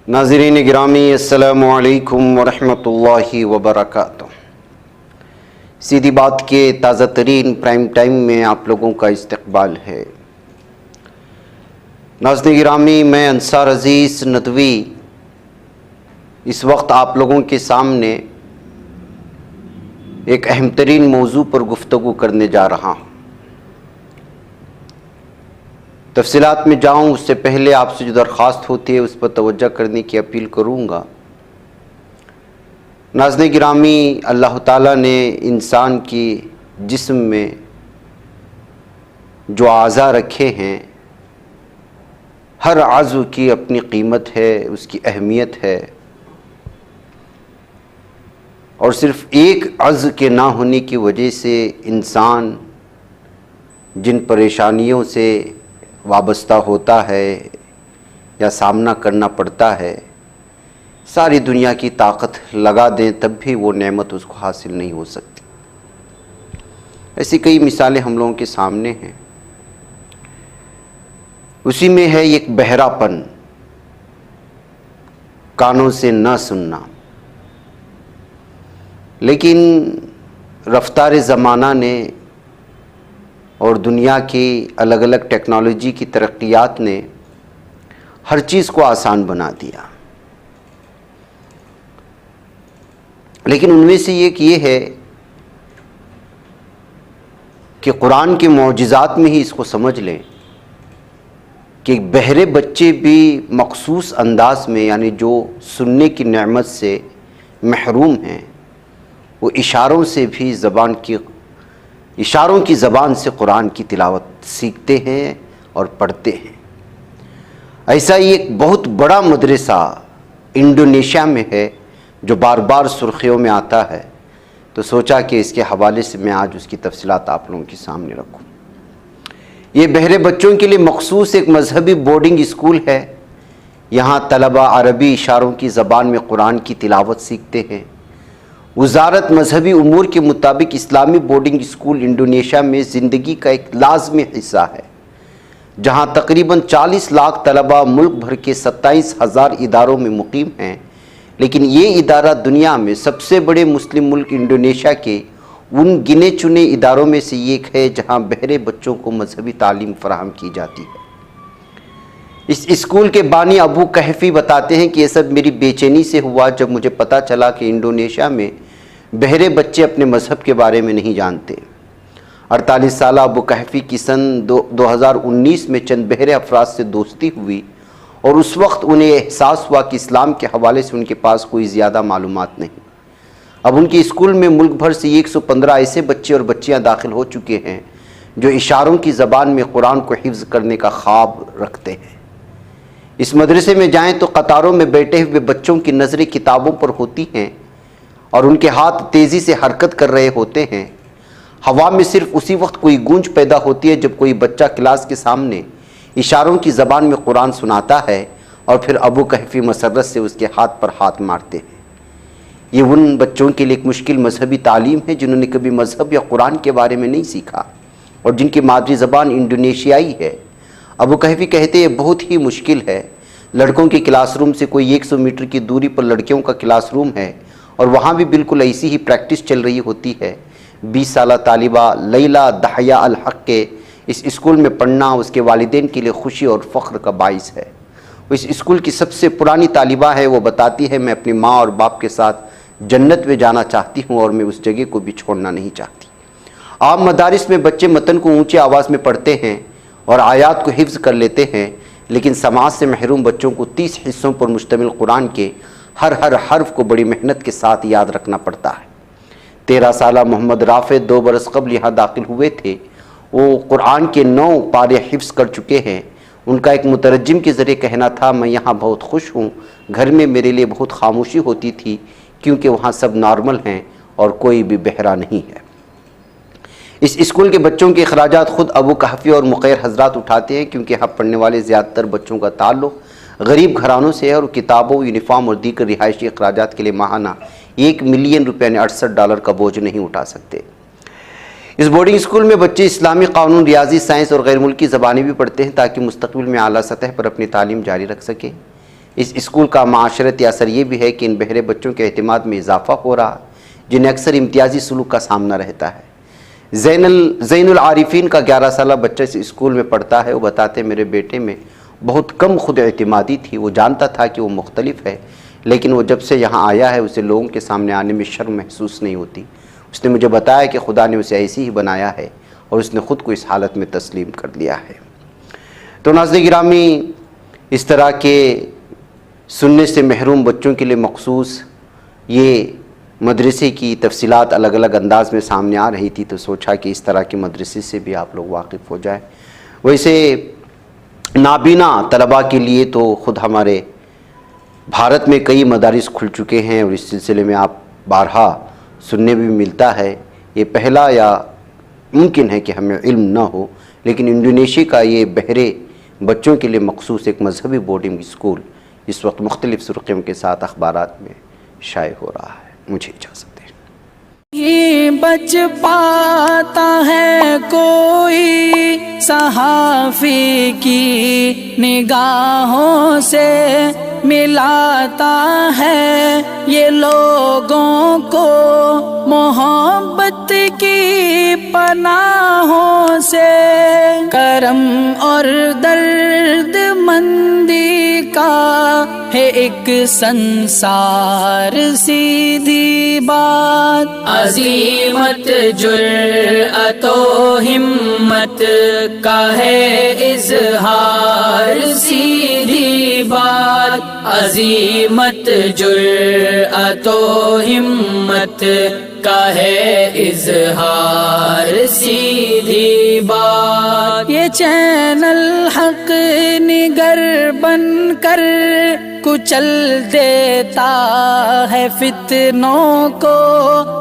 ناظرین گرامی السلام علیکم ورحمۃ اللہ وبرکاتہ۔ سیدھی بات کے تازہ ترین پرائم ٹائم میں آپ لوگوں کا استقبال ہے۔ ناظرین گرامی، میں انصار عزیز ندوی اس وقت آپ لوگوں کے سامنے ایک اہم ترین موضوع پر گفتگو کرنے جا رہا ہوں۔ تفصیلات میں جاؤں اس سے پہلے آپ سے جو درخواست ہوتی ہے اس پر توجہ کرنے کی اپیل کروں گا۔ ناظرین گرامی، اللہ تعالیٰ نے انسان کی جسم میں جو اعضاء رکھے ہیں، ہر عضو کی اپنی قیمت ہے، اس کی اہمیت ہے، اور صرف ایک عضو کے نہ ہونے کی وجہ سے انسان جن پریشانیوں سے وابستہ ہوتا ہے یا سامنا کرنا پڑتا ہے، ساری دنیا کی طاقت لگا دیں تب بھی وہ نعمت اس کو حاصل نہیں ہو سکتی۔ ایسی کئی مثالیں ہم لوگوں کے سامنے ہیں۔ اسی میں ہے ایک بہرا پن، کانوں سے نہ سننا۔ لیکن رفتار زمانہ نے اور دنیا کی الگ الگ ٹیکنالوجی کی ترقیات نے ہر چیز کو آسان بنا دیا، لیکن ان میں سے ایک یہ ہے کہ قرآن کے معجزات میں ہی اس کو سمجھ لیں کہ بہرے بچے بھی مخصوص انداز میں، یعنی جو سننے کی نعمت سے محروم ہیں، وہ اشاروں کی زبان سے قرآن کی تلاوت سیکھتے ہیں اور پڑھتے ہیں۔ ایسا ہی ایک بہت بڑا مدرسہ انڈونیشیا میں ہے جو بار بار سرخیوں میں آتا ہے، تو سوچا کہ اس کے حوالے سے میں آج اس کی تفصیلات آپ لوگوں کے سامنے رکھوں۔ یہ بہرے بچوں کے لیے مخصوص ایک مذہبی بورڈنگ اسکول ہے۔ یہاں طلبہ عربی اشاروں کی زبان میں قرآن کی تلاوت سیکھتے ہیں۔ وزارت مذہبی امور کے مطابق اسلامی بورڈنگ اسکول انڈونیشیا میں زندگی کا ایک لازمی حصہ ہے، جہاں تقریباً 40 لاکھ طلبہ ملک بھر کے 27,000 اداروں میں مقیم ہیں۔ لیکن یہ ادارہ دنیا میں سب سے بڑے مسلم ملک انڈونیشیا کے ان گنے چنے اداروں میں سے ایک ہے جہاں بہرے بچوں کو مذہبی تعلیم فراہم کی جاتی ہے۔ اس اسکول کے بانی ابو کہفی بتاتے ہیں کہ یہ سب میری بے چینی سے ہوا جب مجھے پتا چلا کہ انڈونیشیا میں بہرے بچے اپنے مذہب کے بارے میں نہیں جانتے۔ 48 سالہ ابو کہفی کی سن 2019 میں چند بہرے افراد سے دوستی ہوئی، اور اس وقت انہیں احساس ہوا کہ اسلام کے حوالے سے ان کے پاس کوئی زیادہ معلومات نہیں۔ اب ان کے اسکول میں ملک بھر سے 115 ایسے بچے اور بچیاں داخل ہو چکے ہیں جو اشاروں کی زبان میں قرآن کو حفظ کرنے کا خواب رکھتے ہیں۔ اس مدرسے میں جائیں تو قطاروں میں بیٹھے ہوئے بچوں کی نظریں کتابوں پر ہوتی ہیں اور ان کے ہاتھ تیزی سے حرکت کر رہے ہوتے ہیں۔ ہوا میں صرف اسی وقت کوئی گونج پیدا ہوتی ہے جب کوئی بچہ کلاس کے سامنے اشاروں کی زبان میں قرآن سناتا ہے، اور پھر ابو کہفی مسرت سے اس کے ہاتھ پر ہاتھ مارتے ہیں۔ یہ ان بچوں کے لیے ایک مشکل مذہبی تعلیم ہے جنہوں نے کبھی مذہب یا قرآن کے بارے میں نہیں سیکھا اور جن کی مادری زبان انڈونیشیائی ہے۔ ابو کہفی کہتے ہیں یہ بہت ہی مشکل ہے۔ لڑکوں کے کلاس روم سے کوئی 100 میٹر کی دوری پر لڑکیوں کا کلاس روم ہے، اور وہاں بھی بالکل ایسی ہی پریکٹس چل رہی ہوتی ہے۔ 20 سالہ طالبہ لیلا دہیا الحق کے اس اسکول میں پڑھنا اس کے والدین کے لیے خوشی اور فخر کا باعث ہے۔ وہ اس اسکول کی سب سے پرانی طالبہ ہے۔ وہ بتاتی ہے، میں اپنی ماں اور باپ کے ساتھ جنت میں جانا چاہتی ہوں اور میں اس جگہ کو بھی چھوڑنا نہیں چاہتی۔ عام مدارس میں بچے متن کو اونچی آواز میں پڑھتے ہیں اور آیات کو حفظ کر لیتے ہیں، لیکن سماعت سے محروم بچوں کو 30 حصوں پر مشتمل قرآن کے ہر حرف کو بڑی محنت کے ساتھ یاد رکھنا پڑتا ہے۔ 13 سالہ محمد رافع 2 برس قبل یہاں داخل ہوئے تھے۔ وہ قرآن کے 9 پارے حفظ کر چکے ہیں۔ ان کا ایک مترجم کے ذریعے کہنا تھا، میں یہاں بہت خوش ہوں، گھر میں میرے لیے بہت خاموشی ہوتی تھی کیونکہ وہاں سب نارمل ہیں اور کوئی بھی بہرا نہیں ہے۔ اس اسکول کے بچوں کے اخراجات خود ابو کہفی اور مقیر حضرات اٹھاتے ہیں، کیونکہ یہاں پڑھنے والے زیادہ تر بچوں کا تعلق غریب گھرانوں سے ہے اور کتابوں، یونیفارم اور دیگر رہائشی اخراجات کے لیے ماہانہ 1 ملین روپے یعنی $68 کا بوجھ نہیں اٹھا سکتے۔ اس بورڈنگ اسکول میں بچے اسلامی قانون، ریاضی، سائنس اور غیر ملکی زبانیں بھی پڑھتے ہیں تاکہ مستقبل میں اعلیٰ سطح پر اپنی تعلیم جاری رکھ سکیں۔ اس اسکول کا معاشرتی اثر یہ بھی ہے کہ ان بہرے بچوں کے اعتماد میں اضافہ ہو رہا ہے، جنہیں اکثر امتیازی سلوک کا سامنا رہتا ہے۔ زین العارفین کا 11 سالہ بچہ اس اسکول میں پڑھتا ہے، وہ بتاتے میرے بیٹے میں بہت کم خود اعتمادی تھی، وہ جانتا تھا کہ وہ مختلف ہے، لیکن وہ جب سے یہاں آیا ہے اسے لوگوں کے سامنے آنے میں شرم محسوس نہیں ہوتی۔ اس نے مجھے بتایا کہ خدا نے اسے ایسی ہی بنایا ہے اور اس نے خود کو اس حالت میں تسلیم کر لیا ہے۔ تو ناظرین گرامی، اس طرح کے سننے سے محروم بچوں کے لیے مخصوص یہ مدرسے کی تفصیلات الگ الگ انداز میں سامنے آ رہی تھی، تو سوچا کہ اس طرح کے مدرسے سے بھی آپ لوگ واقف ہو جائیں۔ ویسے نابینا طلباء کے لیے تو خود ہمارے بھارت میں کئی مدارس کھل چکے ہیں، اور اس سلسلے میں آپ بارہا سننے بھی ملتا ہے۔ یہ پہلا یا ممکن ہے کہ ہمیں علم نہ ہو، لیکن انڈونیشیا کا یہ بہرے بچوں کے لیے مخصوص ایک مذہبی بورڈنگ اسکول اس وقت مختلف سرخیوں کے ساتھ اخبارات میں شائع ہو رہا ہے۔ مجھے اجازت دیں۔ یہ بچ پاتا ہے کوئی صحافی کی نگاہوں سے، ملاتا ہے یہ لوگوں کو محبت کی پناہوں سے، کرم اور درد مندی کا ہے ایک سنسار، سیدھی بات عزیمت جرأت و ہمت کا ہے اظہار، سیدھی بات عزیمت جرأت و ہمت کا ہے اظہار، سیدھی بات۔ یہ چینل حق نگر بن کر کچل دیتا ہے فتنوں کو،